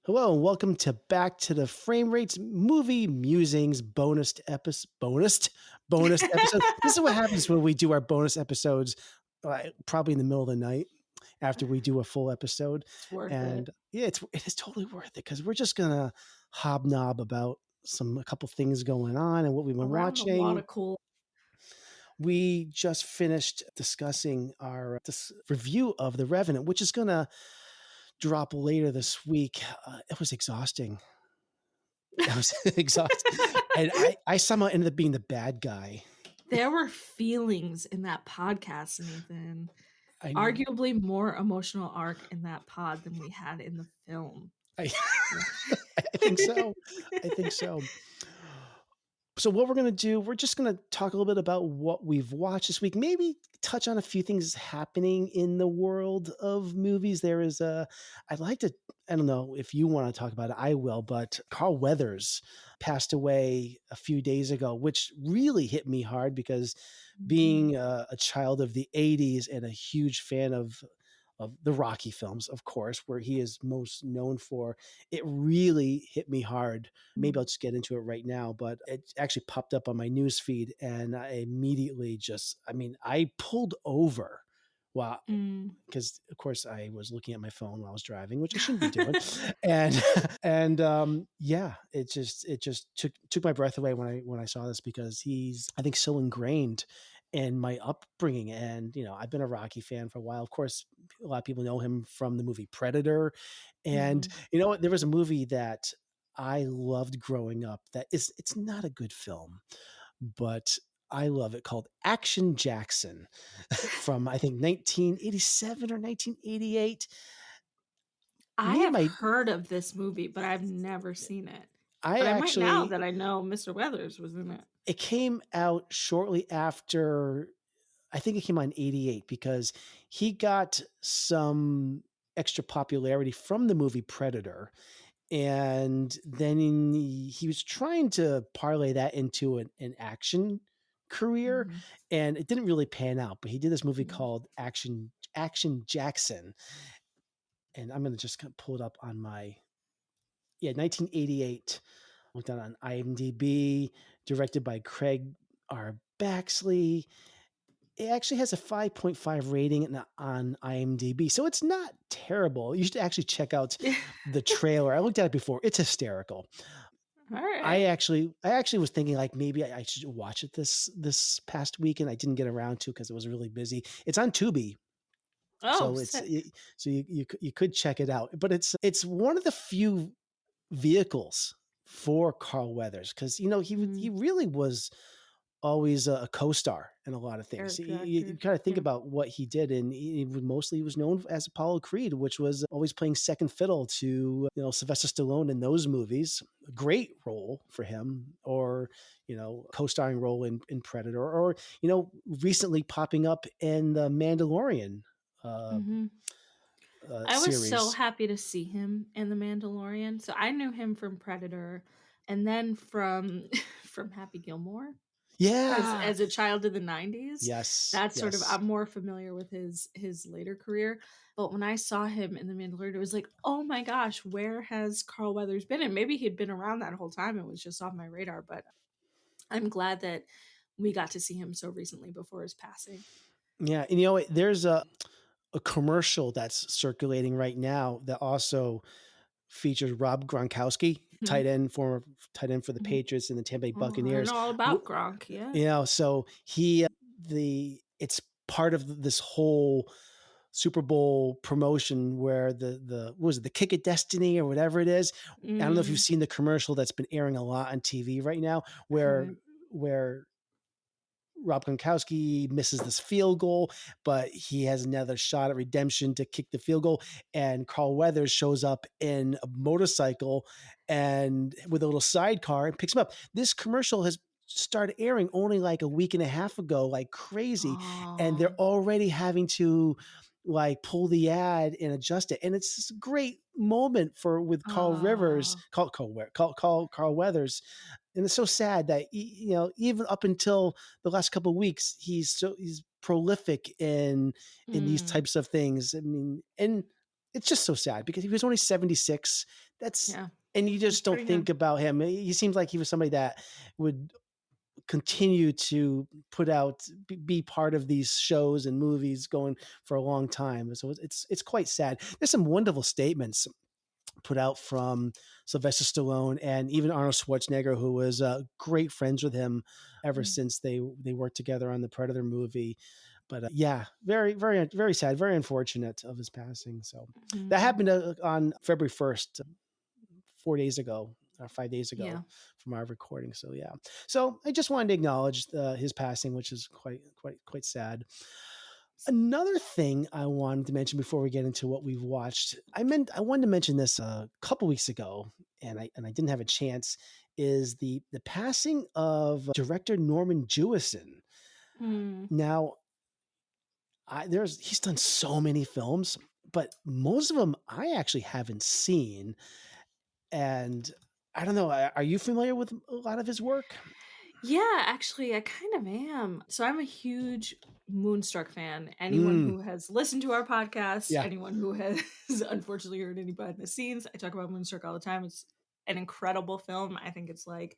Hello and welcome to Back to the Frame Rates Movie Musings bonus episode. This is what happens when we do our bonus episodes, probably in the middle of the night after we do a full episode. It's worth And it. yeah, it is totally worth it because we're just gonna hobnob about a couple things going on and what we've been Around the water watching. cooler. We just finished discussing our review of The Revenant, which is gonna drop later this week. It was exhausting. I was exhausted. And I somehow ended up being the bad guy. There were feelings in that podcast, Nathan. I know. Arguably more emotional arc in that pod than we had in the film. I, I think so. I think so. So what we're going to do, we're just going to talk a little bit about what we've watched this week. Maybe touch on a few things happening in the world of movies. I'd like to, I don't know if you want to talk about it, I will, but Carl Weathers passed away a few days ago, which really hit me hard because being a child of the 80s and a huge fan of the Rocky films, of course, where he is most known for, it really hit me hard. Maybe I'll just get into it right now, but it actually popped up on my news feed and I immediately I pulled over. Wow. Because of course I was looking at my phone while I was driving, which I shouldn't be doing. Yeah, it just took my breath away when I saw this because he's, I think, so ingrained in my upbringing. And, I've been a Rocky fan for a while. Of course, a lot of people know him from the movie Predator. And you know what? There was a movie that I loved growing up it's not a good film, but I love it, called Action Jackson from, I think, 1987 or 1988. I have heard of this movie, but I've never seen it. But I might now that I know Mr. Weathers was in it. It came out shortly after, I think it came out in 88 because he got some extra popularity from the movie Predator. And then he was trying to parlay that into an action career, and it didn't really pan out. But he did this movie called Action Jackson, and I'm gonna just pull it up on my 1988. Looked down on IMDb, directed by Craig R. Baxley. It actually has a 5.5 rating on IMDb, so it's not terrible. You should actually check out the trailer. I looked at it before. It's hysterical. All right. I actually was thinking like maybe I should watch it this past weekend. I didn't get around to because it was really busy. It's on Tubi. Oh, So you could check it out. But it's one of the few vehicles for Carl Weathers because he really was always a co-star in a lot of things. You kind of think about what he did, and he was known as Apollo Creed, which was always playing second fiddle to Sylvester Stallone in those movies. A great role for him, or co-starring role in Predator, or recently popping up in the Mandalorian. I was so Series. happy to see him in The Mandalorian. So I knew him from Predator, and then from from Happy Gilmore. Yeah. As a child of the 90s. Yes. That's sort of, I'm more familiar with his later career. But when I saw him in The Mandalorian, it was like, oh my gosh, where has Carl Weathers been? And maybe he'd been around that whole time. It was just off my radar. But I'm glad that we got to see him so recently before his passing. Yeah. And there's a commercial that's circulating right now that also features Rob Gronkowski, tight end for the Patriots and the Tampa Bay Buccaneers. I know all about Gronk, yeah. So it's part of this whole Super Bowl promotion where what was it, the Kick of Destiny or whatever it is. I don't know if you've seen the commercial that's been airing a lot on TV right now, where Rob Gronkowski misses this field goal, but he has another shot at redemption to kick the field goal. And Carl Weathers shows up in a motorcycle and with a little sidecar and picks him up. This commercial has started airing only like a week and a half ago, like crazy. And they're already having to like pull the ad and adjust it. And it's this great moment with Carl Weathers. And it's so sad that even up until the last couple of weeks, he's prolific in these types of things. I mean, and it's just so sad because he was only 76. That's Yeah. and you It's just don't pretty think young. about him. He seems like he was somebody that would continue to put out be part of these shows and movies going for a long time. So it's quite sad. There's some wonderful statements put out from Sylvester Stallone and even Arnold Schwarzenegger, who was great friends with him ever Mm, since they worked together on the Predator movie. But yeah, very, very, very sad, very unfortunate of his passing. So that mhm. happened on February 1st, 4 days ago or 5 days ago Yeah. from our recording. So yeah, so I just wanted to acknowledge his passing, which is quite sad. Another thing I wanted to mention before we get into what we've watched, I wanted to mention this a couple weeks ago, and I didn't have a chance. Is the passing of director Norman Jewison. Mm. Now, he's done so many films, but most of them I actually haven't seen, and I don't know. Are you familiar with a lot of his work? Yeah, actually, I kind of am. So I'm a huge Moonstruck fan. Anyone Mm, who has listened to our podcast, yeah, anyone who has unfortunately heard any behind the scenes, I talk about Moonstruck all the time. It's an incredible film. I think it's like,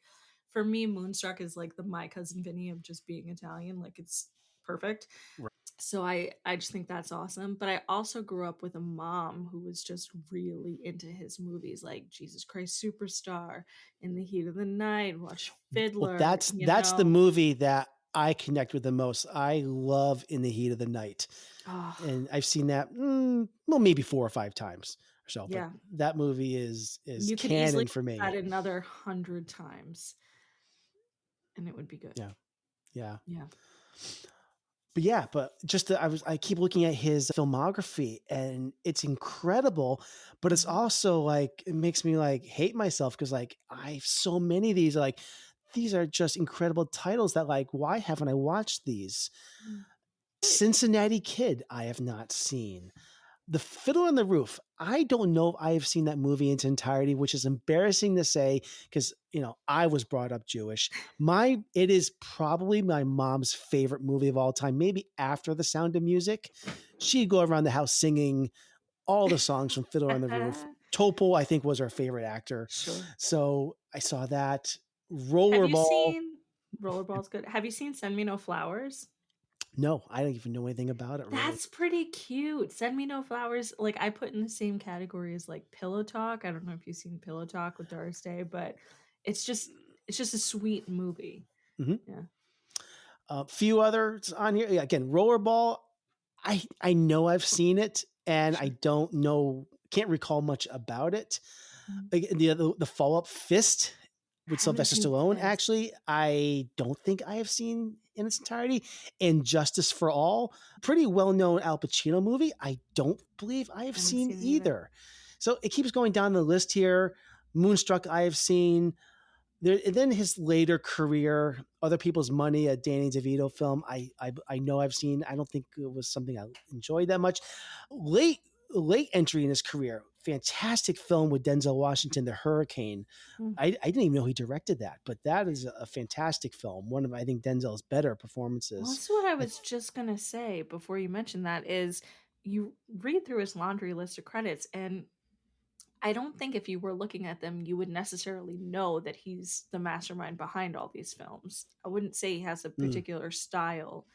for me, Moonstruck is like the My Cousin Vinny of just being Italian. Like it's perfect. right. So I just think that's awesome. But I also grew up with a mom who was just really into his movies, like Jesus Christ Superstar, In the Heat of the Night, Watch Well, Fiddler, that's the movie that I connect with the most. I love In the Heat of the Night, Oh, and I've seen that, well, maybe 4 or 5 times or so, but yeah. that movie is You could easily canon for watch me. that another 100 times, and it would be good. Yeah, yeah. Yeah. But yeah, but just I keep looking at his filmography, and it's incredible, but it's Mhm. also, like, it makes me, like, hate myself because, like, so many of these are, like, these are just incredible titles that, like, why haven't I watched these? Mm. Cincinnati Kid, I have not seen. The Fiddler on the Roof, I don't know if I have seen that movie in its entirety, which is embarrassing to say because, I was brought up Jewish. It is probably my mom's favorite movie of all time, maybe after The Sound of Music. She'd go around the house singing all the songs from Fiddler on the Roof. Topol, I think, was her favorite actor. Sure. So I saw that. Have you Rollerball, seen Rollerball's good. Have you seen Send Me No Flowers? no, I don't even know anything about it really. That's pretty cute. Send Me No Flowers, like, I put in the same category as, like, Pillow Talk. I don't know if you've seen Pillow Talk with Doris Day, but it's just it's just a sweet movie. Mhm. Yeah. A few others on here. Yeah, again, Rollerball. I know I've seen it, and I Sure. don't know, can't recall much about it. Mhm. Like, the follow up Fist with Haven't Sylvester seen Stallone. Fist. Actually, I don't think I have seen in its entirety. And Justice for All, pretty well known Al Pacino movie. I don't believe I have Haven't seen seen it either. either. So it keeps going down the list here. Moonstruck, I have seen. There, and then his later career, Other People's Money, a Danny DeVito film, I know I've seen. I don't think it was something I enjoyed that much. Late late entry in his career, fantastic film with Denzel Washington, The Hurricane. Mm. I didn't even know he directed that, but that is a fantastic film. One of, I think, Denzel's better Well, performances. that's what I I was just gonna say before you mentioned that is you read through his laundry list of credits, and I don't think if you were looking at them, you would necessarily know that he's the mastermind behind all these films. I wouldn't say he has a mm, particular style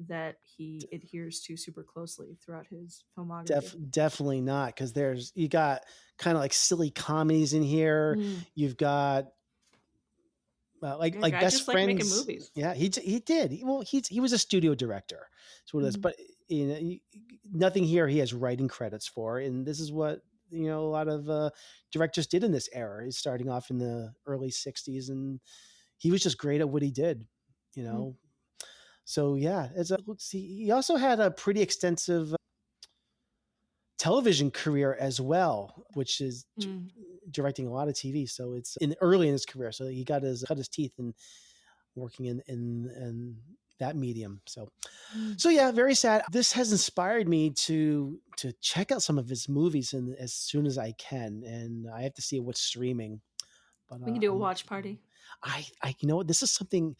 that he adheres to super closely throughout his filmography. definitely not, because you got kind of like silly comedies in here. Mm. You've got Yeah, like guy Best just like making Friends. movies. Yeah, he did. He was a studio director. That's what it is. Mhm. But nothing here he has writing credits for, and this is what a lot of directors did in this era. He's starting off in the early '60s, and he was just great at what he did. You Mm. know. So yeah, let's see. He also had a pretty extensive television career as well, which is Mm. directing a lot of TV. So it's in early in his career. So he cut his teeth in working in that medium. Mm. So yeah, very sad. This has inspired me to check out some of his movies and as soon as I can, and I have to see what's streaming. But We can do a watch party. I this is something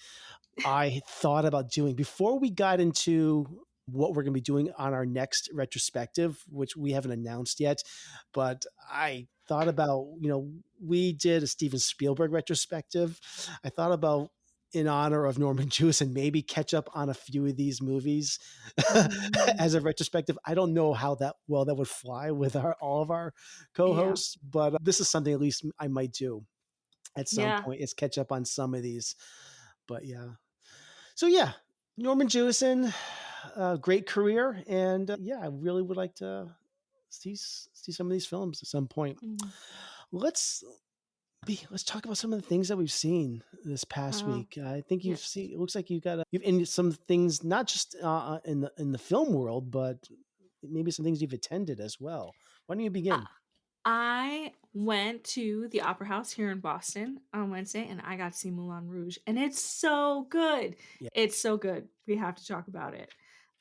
I thought about doing before we got into. what we're going to be doing on our next retrospective, which we haven't announced yet. But I thought about, we did a Steven Spielberg retrospective. I thought about, in honor of Norman Jewison, maybe catch up on a few of these movies Mhm. as a retrospective. I don't know how that would fly with all of our Yeah. co-hosts, but this is something at least I might do at some Yeah. point, is catch up on some of these. But yeah, so yeah, Norman Jewison, great career, and yeah, I really would like to see some of these films at some point. Mhm. Let's let's talk about some of the things that we've seen this past Oh, week. I think you've yes. seen. It looks like you've in some things, not just in the film world, but maybe some things you've attended as well. Why don't you Uh, begin? I went to the Opera House here in Boston on Wednesday, and I got to see Moulin Rouge, and it's so good. Yeah. It's so good. We have to talk about it.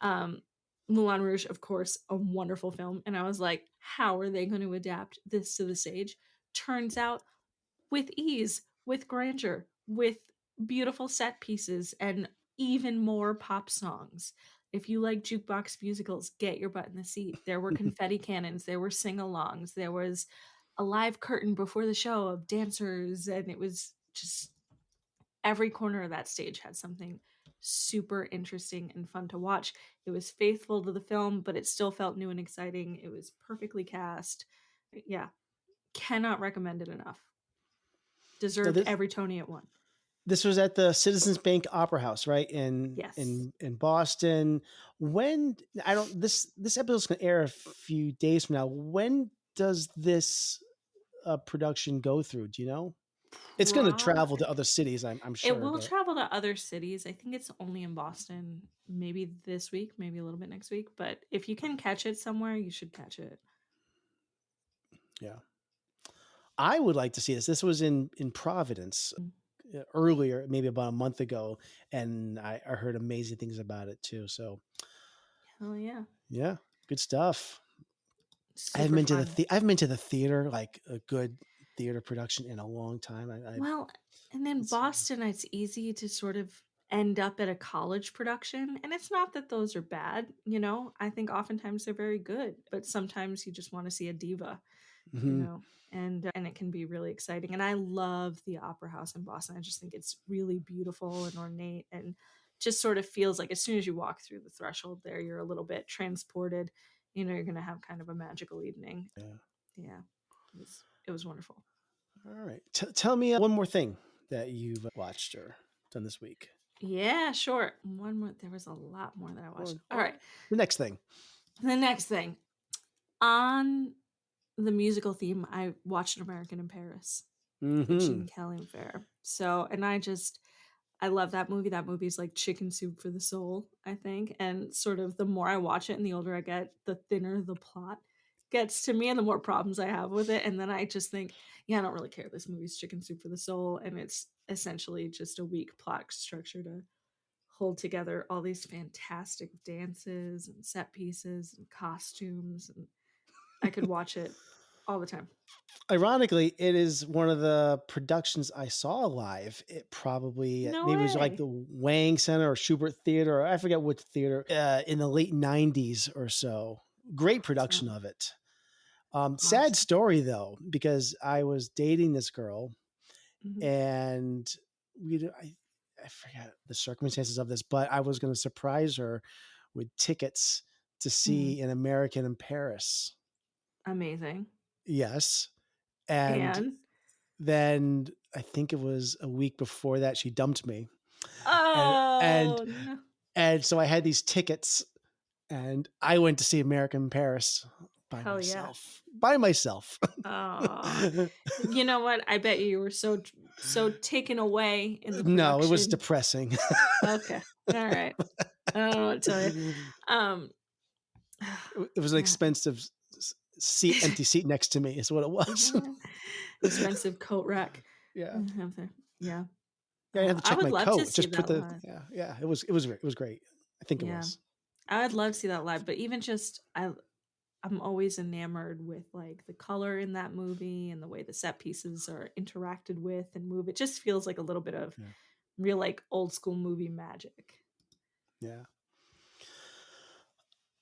Um, Moulin Rouge, of course, a wonderful film, and I was like, "How are they going to adapt this to the stage?" Turns out with ease, with grandeur, with beautiful set pieces, and even more pop songs. If you like jukebox musicals, get your butt in the seat. There were confetti cannons, there were sing-alongs, there was a live curtain before the show of dancers, and it was just every corner of that stage had something super interesting and fun to watch. It was faithful to the film, but it still felt new and exciting. It was perfectly cast. Yeah, cannot recommend it enough. Now Deserved this every Tony it won. this was at the Citizens Bank Opera House, right in Yes. in Boston. When I don't this episode's going to air a few days from now. When does this production go through? Do you know? It's going to Prob travel to other cities, I'm It sure, will but travel to other cities. I think it's only in Boston, maybe this week, maybe a little bit next week, but if you can catch it somewhere, you should catch it. yeah. I would like to see this. This was in Providence Mm. earlier, maybe about a month ago, and I heard amazing things about it too. So Hell yeah. yeah, good stuff. Super fun. I haven't been to the theater, like a good theater production, in a long time. Well, and in It's Boston, it's easy to sort of end up at a college production, and it's not that those are bad, you know? I think oftentimes they're very good, but sometimes you just wanna see a diva. You mhm. know, and it can be really exciting, and I love the Opera House in Boston. I just think it's really beautiful and ornate and just sort of feels like as soon as you walk through the threshold there, you're a little bit transported, you're gonna have kind of a magical evening. Yeah. Yeah, it was wonderful. All right. Tell me one more thing that you've watched or done this week. Yeah, sure. One more there was a lot more that I watched. Alright, The next thing. the next thing. On the musical theme, I watched American in Paris with Hmm. Gene Kelly and Fair. So and I love that movie. That movie is like chicken soup for the soul, I think. And sort of the more I watch it and the older I get, the thinner the plot gets to me and the more problems I have with it. And then I just think, yeah, I don't really care. This movie's chicken soup for the soul. And it's essentially just a weak plot structure to hold together all these fantastic dances and set pieces and costumes. And I could watch it all the time. Ironically, it is one of the productions I saw live. It probably No maybe it was like way. the Wang Center or Schubert Theater, or I forget what theater, in the late '90s or so. Great production Awesome. of it. Sad Awesome. story though, because I was dating this girl, Mhm. and I forget the circumstances of this, but I was going to surprise her with tickets to Mhm. see An American in Paris. Amazing. Yes. And And then I think it was a week before that she dumped me. And and oh, no. and so I had these tickets, and I went to see American in Paris by Hell yeah. myself. By myself. Aw. You know what? I bet you were so taken away in the No, it was production. depressing. Okay. Alright. I don't know what to tell you. Um, It was an yeah. expensive empty seat next to me is what it was. Yeah. Expensive coat rack. Yeah. Have there. Yeah. Yeah, I had to I check would my love to coat. see Just put that the live. yeah, it was great. I think it Yeah. was. I would love to see that live, but even just I'm always enamored with, like, the color in that movie and the way the set pieces are interacted with and move. It just feels like a little bit of Yeah. real, like, old school movie magic. Yeah.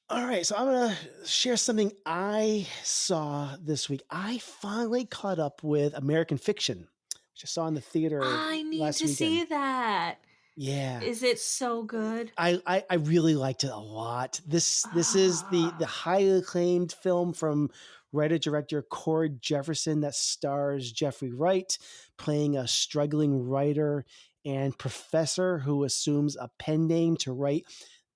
All right, so I'm gonna share something I saw this week. I finally caught up with American Fiction, which I saw in the theater I need last to weekend. see that. Yeah, Is it so good? I really liked it a lot. This is the Ah. highly acclaimed film from writer director Cord Jefferson that stars Jeffrey Wright playing a struggling writer and professor who assumes a pen name to write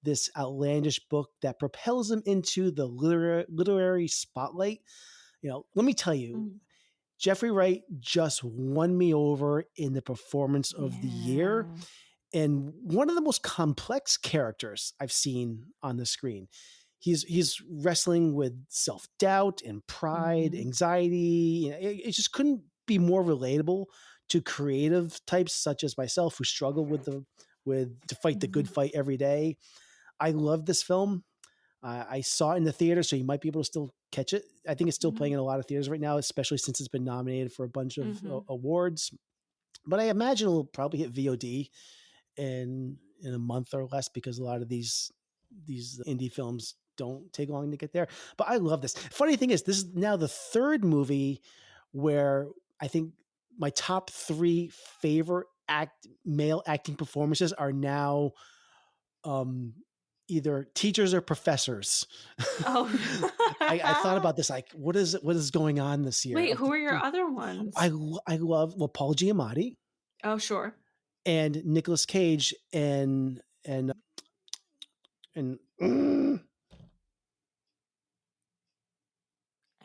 this outlandish book that propels him into the literary spotlight. Let me tell you, Mm. Jeffrey Wright just won me over in the performance of the year Yeah. and one of the most complex characters I've seen on the screen. He's wrestling with self-doubt and pride, Mhm. anxiety. It just couldn't be more relatable to creative types such as myself who struggle with to fight the good Mhm. fight every day. I love this film. I saw it in the theater, so you might be able to still catch it. I think it's still playing Mhm. in a lot of theaters right now, especially since it's been nominated for a bunch of Mhm. awards. But I imagine it'll probably hit VOD in a month or less because a lot of these indie films don't take long to get there. But I love this. Funny thing is, this is now the third movie where I think my top three favorite male acting performances are now um, either teachers or professors. Oh. I thought about this, like, what is going on this year? Wait, Like, who are your other ones? I love, well, Paul Giamatti Oh, sure. and Nicolas Cage and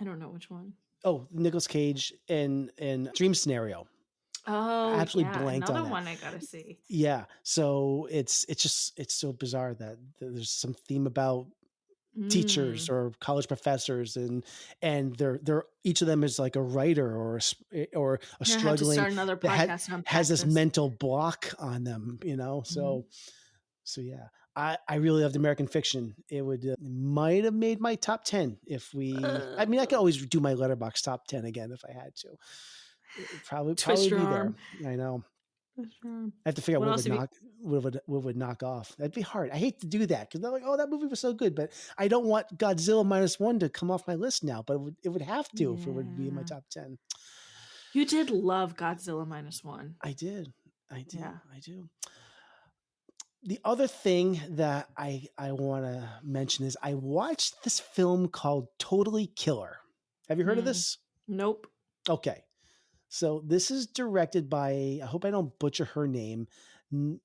I don't know which one. Nicolas Cage and Dream Scenario. I Oh, absolutely yeah, blanked on another that. one I gotta see. Yeah, so it's so bizarre that there's some theme about teachers Mm. or college professors and they're each of them is like a writer or a I'm gonna have to struggling start another that podcast and has unpack this this. mental block on them, Mhm. so yeah, I really loved American Fiction. It might have made my top 10 if I mean, I could Uh, always do my letterbox top 10 again if I had to. It probably twist your be there. arm. I know. Twist your arm. I have to figure out What else have you what would knock off. That'd be hard. I hate to do that because they're like, oh, that movie was so good, but I don't want Godzilla minus one to come off my list now. But it would have to if it would be in my Yeah. top 10. You did love Godzilla minus one. I did. I do. Yeah. I do. The other thing that I want to mention is I watched this film called Totally Killer. Have you heard of Mm. this? Nope. Okay. So this is directed by, I hope I don't butcher her name, N-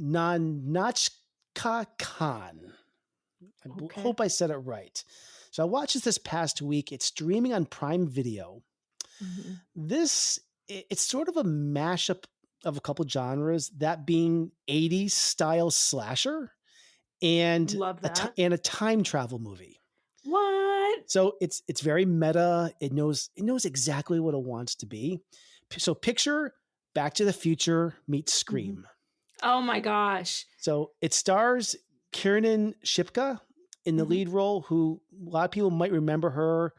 Nanachka Khan. Okay. Hope I said it right. So I watched this past week. It's streaming on Prime Video. Mhm. This it's sort of a mashup of a couple genres, that being 80s style slasher and Love that. a time travel movie. What? So it's very meta. It knows exactly what it wants to be. So picture Back to the Future meets Mhm. Scream. Oh my gosh. So it stars Kiernan Shipka in the Mhm. lead role, who a lot of people might remember her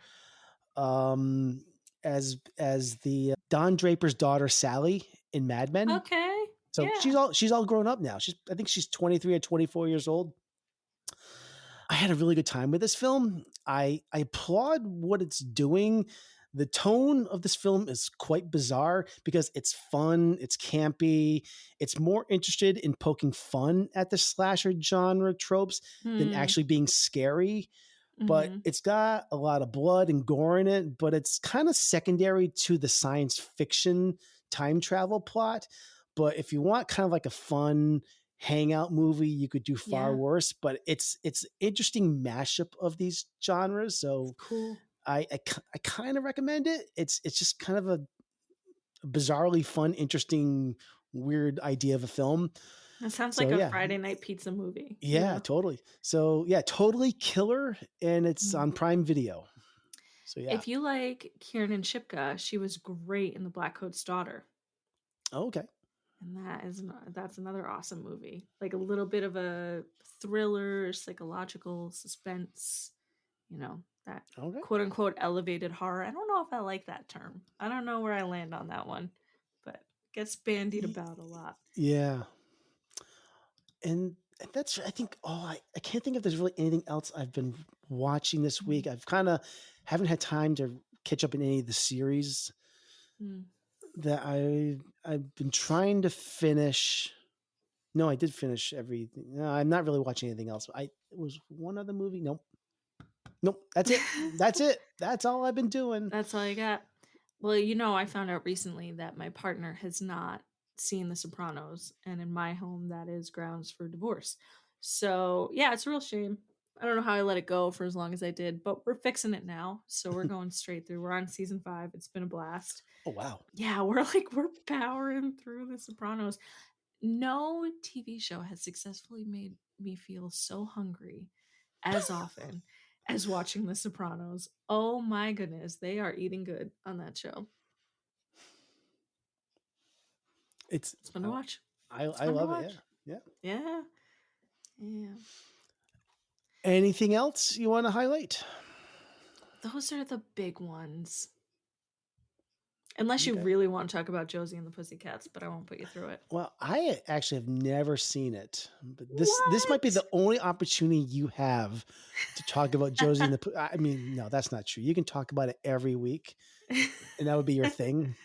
um, as the Don Draper's daughter Sally in Mad Men. Okay. So Yeah. she's all grown up now. I think she's 23 or 24 years old. I had a really good time with this film. I applaud what it's doing. The tone of this film is quite bizarre because it's fun, it's campy, it's more interested in poking fun at the slasher genre tropes than Hmm. actually being scary. But Mhm. it's got a lot of blood and gore in it, but it's kind of secondary to the science fiction time travel plot. But if you want kind of like a fun hangout movie, you could do far Yeah. worse. But it's interesting mashup of these genres, so Cool. I kind of recommend it. It's just kind of a bizarrely fun, interesting, weird idea of a film. That sounds So like a yeah, Friday night pizza movie, you yeah, know? totally. So yeah, totally killer, and it's Mm. on Prime Video. So yeah. If you like Kiernan Shipka, she was great in The Black Coat's Daughter, Oh, okay. and that's another awesome movie. Like a little bit of a thriller, psychological suspense, that Okay. quote unquote elevated horror. I don't know if I like that term. I don't know where I land on that one, but gets bandied Y- about a lot. Yeah. And that's I think I can't think if there's really anything else I've been watching this week. Mm, I've kind of haven't had time to catch up in any of the series mm. that I've been trying to finish. No, I did finish everything. No, I'm not really watching anything else. It was one other movie. Nope. Nope. That's it. That's it. That's all I've been doing. That's all you got? Well, I found out recently that my partner has not seen The Sopranos, and in my home, that is grounds for divorce. So, yeah, it's a real shame. I don't know how I let it go for as long as I did, but we're fixing it now. So we're going straight through. We're on season 5. It's been a blast. Oh wow. Yeah, we're powering through The Sopranos. No TV show has successfully made me feel so hungry as often as watching The Sopranos. Oh my goodness, they are eating good on that show. It's It's fun to watch. It's I fun to love it. Yeah. watch. Yeah. Yeah, yeah. Anything else you want to highlight? Those are the big ones. Unless you Okay. really want to talk about Josie and the Pussycats, but I won't put you through it. Well, I actually have never seen it, but this might be What? the only opportunity you have to talk about Josie and the. I mean, no, that's not true. You can talk about it every week, and that would be your thing.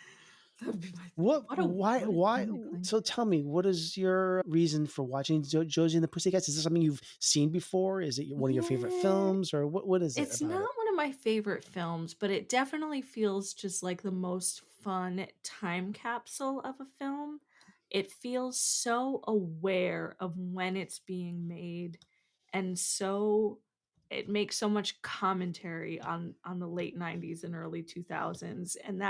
That would be my thing. What? Why? What a Why? thing to claim. So tell me, what is your reason for watching Josie and the Pussycats? Is this something you've seen before? Is it one of your favorite Yeah, films, or what is it it's about not it? one of my favorite films, but it definitely feels just like the most fun time capsule of a film. It feels so aware of when it's being made, and so it makes so much commentary on the late 90s and early 2000s, and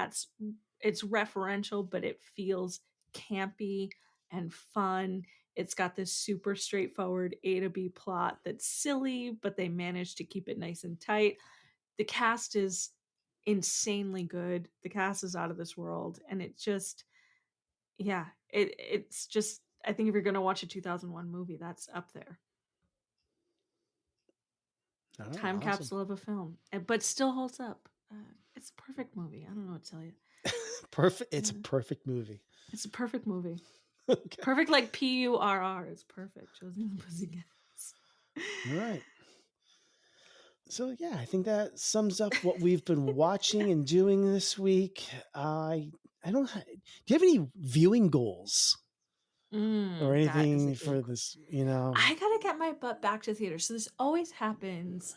it's referential, but it feels campy and fun. It's got this super straightforward A to B plot that's silly, but they managed to keep it nice and tight. The cast is insanely good. The cast is out of this world, and it just yeah, it's just I think if you're gonna watch a 2001 movie, that's up there. All right, Time awesome, capsule of a film, but still holds up. It's a perfect movie. I don't know what to tell you. perfect. It's a Yeah, perfect movie. it's a perfect movie. Okay, Perfect like PURR. It's perfect. Josie and the Pussycats. all right. So yeah, I think that sums up what we've been watching and doing this week. I don't. Do you have any viewing goals or That is a anything good for question. this? You know, I gotta get my butt back to theater. So this always happens.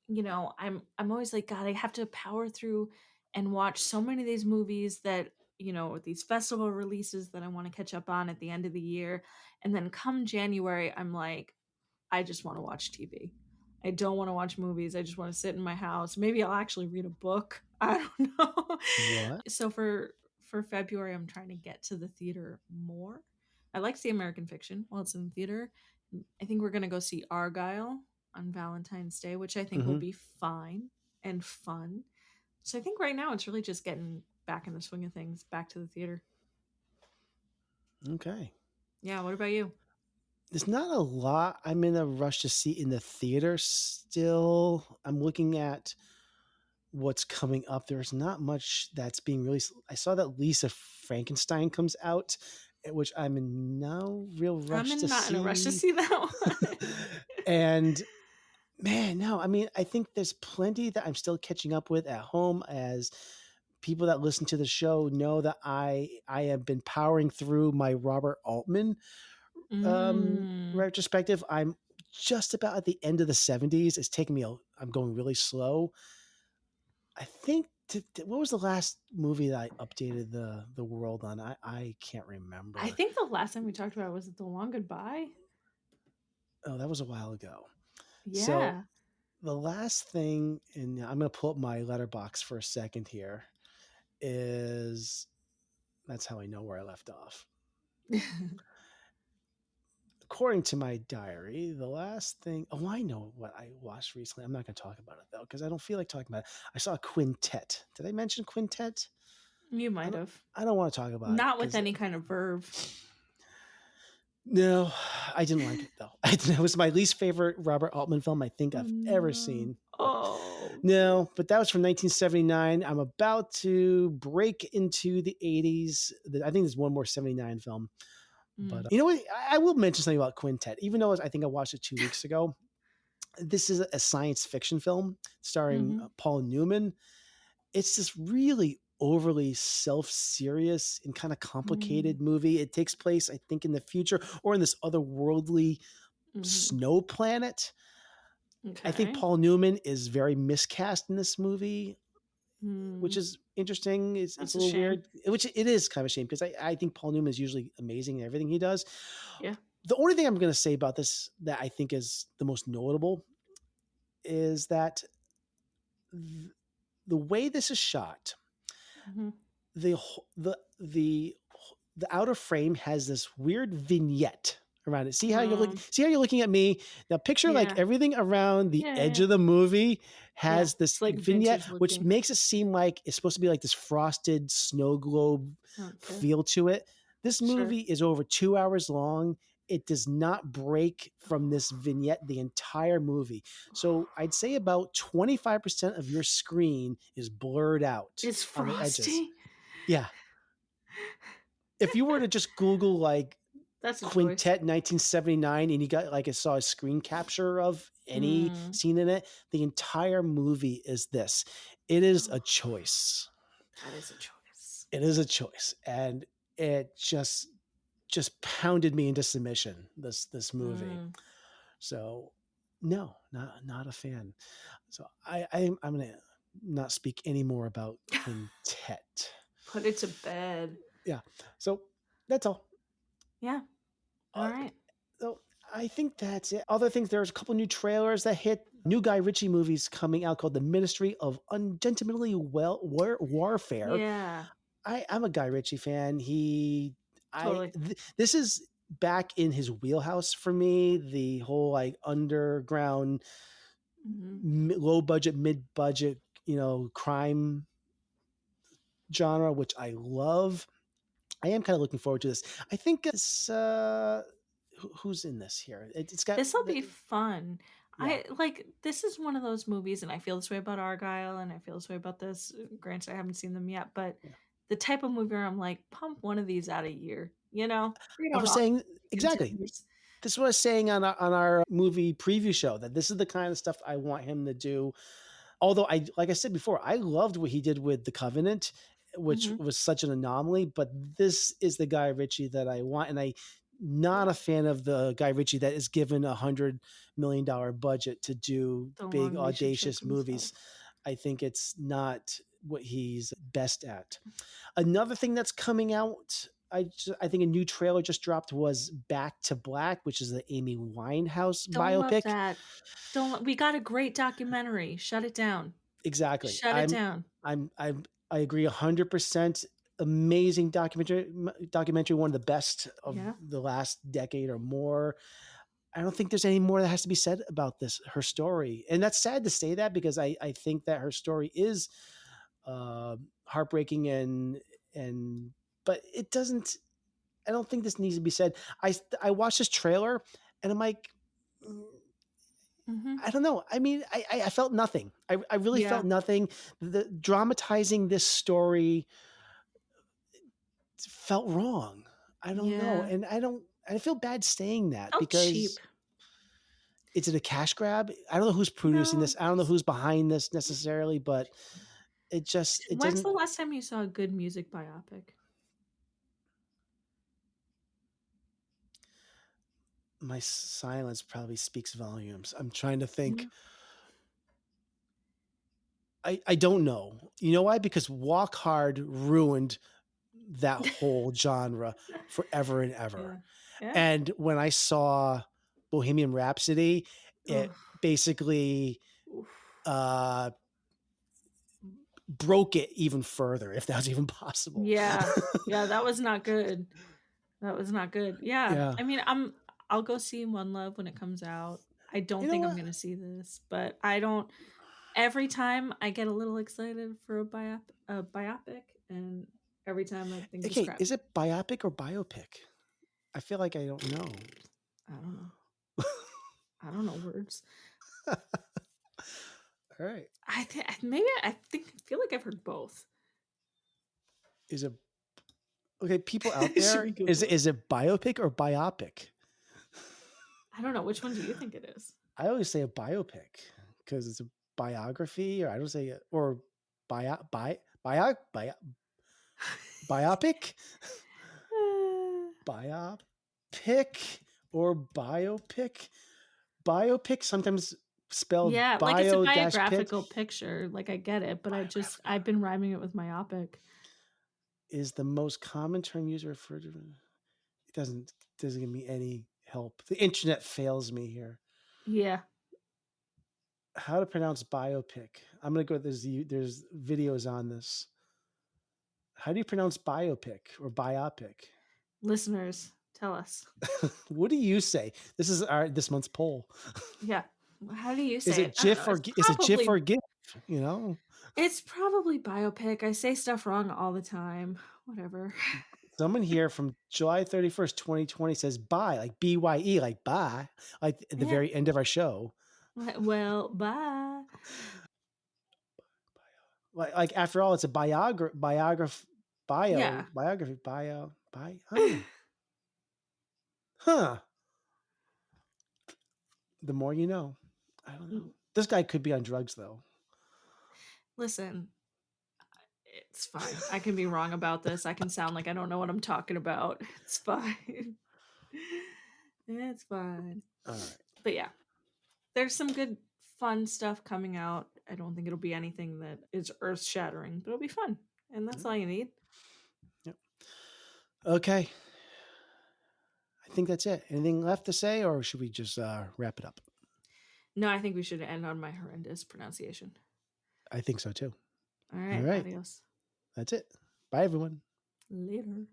I'm always like, God, I have to power through and watch so many of these movies that, these festival releases that I want to catch up on at the end of the year. And then come January, I'm like, I just want to watch TV. I don't want to watch movies. I just want to sit in my house. Maybe I'll actually read a book. I don't know. what? So for February, I'm trying to get to the theater more. I like to see American Fiction while it's in the theater. I think we're gonna go see Argyle on Valentine's Day, which I think will Hmm. be fine and fun. So I think right now it's really just getting back in the swing of things, back to the theater. Okay. Yeah, what about you? There's not a lot I'm in a rush to see in the theater still. I'm looking at what's coming up. There's not much that's being released. I saw that Lisa Frankenstein comes out, which I'm in no real rush to Not in a rush to see. see that one. And man, no, I mean, I think there's plenty that I'm still catching up with at home. As people that listen to the show know that I have been powering through my Robert Altman Mm. retrospective. I'm just about at the end of the 70s. It's taking me I'm going really slow. I think what was the last movie that I updated the world on? I can't I remember. think the last time we talked about it was The Long Goodbye. Oh, that was a while ago. So Yeah. the last thing, and I'm going to pull up my letterbox for a second here, is that's how I know where I left off. According to my diary, the last thing, oh, I know what I watched recently. I'm not going to talk about it though, because I don't feel like talking about it. I saw Quintet. Did I mention Quintet? You I might don't, have. I don't want to talk about it Not with because any kind of verve. no, I didn't like it though. It was my least favorite Robert Altman film I think Oh I've ever no. seen. But Oh. no, but that was from 1979. I'm about to break into the 80s. I think there's one more 79 film. Mm. You know what? I will mention something about Quintet, even though I think I watched it 2 weeks ago. This is a science fiction film starring Mhm. Paul Newman. It's this really overly self-serious and kind of Mm. complicated movie. It takes place, I think, in the future or in this otherworldly Mhm. snow planet. I think Okay. Paul Newman is very miscast in this movie, which Mm. is interesting. It's That's a a little shame. weird, which it is kind of a shame because I think Paul Newman is usually amazing in everything he does. Yeah. The only thing I'm going to say about this that I think is the most notable is that the way this is shot, Mhm. the the outer frame has this weird vignette around it. Um, See how you're looking at me? Now picture like yeah. everything around the Yeah, yeah, edge yeah. of the movie Yeah. has this It's, like, vignette, vintage which looking. makes it seem like it's supposed to be like this frosted snow globe Okay. feel to it. This Sure. movie is over 2 hours long. It does not break from this vignette the entire movie. So I'd say about 25% of your screen is blurred out It's on the edges. frosty. Yeah. If you were to just Google like That's a choice. Quintet 1979 and you got like saw a screen capture of any Mm. scene in it, the entire movie is this. It is a Oh, choice. that is a choice. It is a choice. And it just pounded me into submission, this movie. Mm. So no, not a fan. So I'm gonna not speak anymore about Quintet. Put it to bed. Yeah. So that's all. Yeah. Uh, Alright. so I think that's it. Other things, there's a couple new trailers that hit. New Guy Ritchie movies coming out called The Ministry of Ungentlemanly Warfare. Yeah. I'm a Guy Ritchie fan. Totally. This is back in his wheelhouse for me. The whole like underground, Mhm. low budget, mid budget, crime genre, which I love. I am kind of looking forward to this. I think it's who's in this here. It's got This'll be fun. yeah. This is one of those movies, and I feel this way about Argyle, and I feel this way about this. Granted, I haven't seen them yet, but Yeah. the type of movie where I'm like, pump one of these out a year, you know? They I don't was all saying be exactly. contenders. This is what I was saying on our movie preview show that this is the kind of stuff I want him to do. Although like I said before, I loved what he did with The Covenant, which Mhm. was such an anomaly. But this is the Guy Ritchie that I want, and I not Yeah. a fan of the Guy Ritchie that is given $100 million budget to do The big long audacious relationships and stuff. movies. I think it's not what he's best at. Another thing that's coming out, I think a new trailer just dropped was Back to Black, which is the Amy Winehouse Don't love biopic. that. Don't lo We got a great documentary. Shut it down. Exactly. Shut it down. I agree 100%. Amazing documentary, one of the best of Yeah. the last decade or more. I don't think there's any more that has to be said about her story. And that's sad to say that because I think that her story is heartbreaking and but it doesn't I don't think this needs to be said. I watched this trailer and I'm like, "Mm, Mhm. I don't know. I mean, I felt nothing. I really Yeah. felt nothing. The dramatizing this story felt wrong. I don't know, Yeah. and I feel bad saying that Felt cheap. because is it a cash grab? I don't know who's producing No. this. I don't know who's behind this necessarily, but it When's the doesn't. last time you saw a good music biopic? My silence probably speaks volumes. I'm trying to think. Yeah. I don't know. You know why? Because Walk Hard ruined that whole genre forever and ever. Yeah. Yeah. And when I saw Bohemian Rhapsody, it Oof. basically Oof. uh, broke it even further, if that's even possible. Yeah. Yeah, that was not good. That was not good. Yeah. Yeah. I mean, I'll go see One Love when it comes out. I You don't know think I'm what? gonna see this, but I don't every time I get a little excited for a biopic, and every time I think just Okay, crap. is it biopic or biopic? I feel like I don't know. I don't know. I don't know words. All right. I think I feel like I've heard both. Is it Okay, people out Should there, we is Google it it? is it biopic or biopic? I don't know. Which one do you think it is? I always say a biopic because it's a biography, or I don't say it, or bio biopic? Uh, Biopic or biopic? Biopic, sometimes spelled yeah, like it's a bio dash pic. biographical picture. Like I get it, but Biographical I've been rhyming it with myopic. is the most common term used to refer to. It doesn't give me any help. The internet fails me here. Yeah. How to pronounce biopic? I'm gonna go. There's videos on this. How do you pronounce biopic or biopic? Listeners, tell us. What do you say? This is our this month's poll. Yeah. How do you Is say it it? I don't know. Is it GIF or GIF? You know, It's probably biopic. I say stuff wrong all the time. Whatever. someone here from July 31st, 2020 says bye, like BYE, like bye, like at the Yeah. very end of our show. Well, bye. Like after all, it's a Yeah. biography, oh, huh. The more you know. I don't know. Mm, This guy could be on drugs though. listen, it's fine. I can be wrong about this. I can sound like I don't know what I'm talking about. It's fine. It's fine. All right. But yeah, there's some good fun stuff coming out. I don't think it'll be anything that is earth-shattering, but it'll be fun, and that's Yep. all you need. Yep. Okay. I think that's it. Anything left to say, or should we just wrap it up? No, I think we should end on my horrendous pronunciation. I think so too. All All right, right. adios. That's it. Bye, everyone. Later.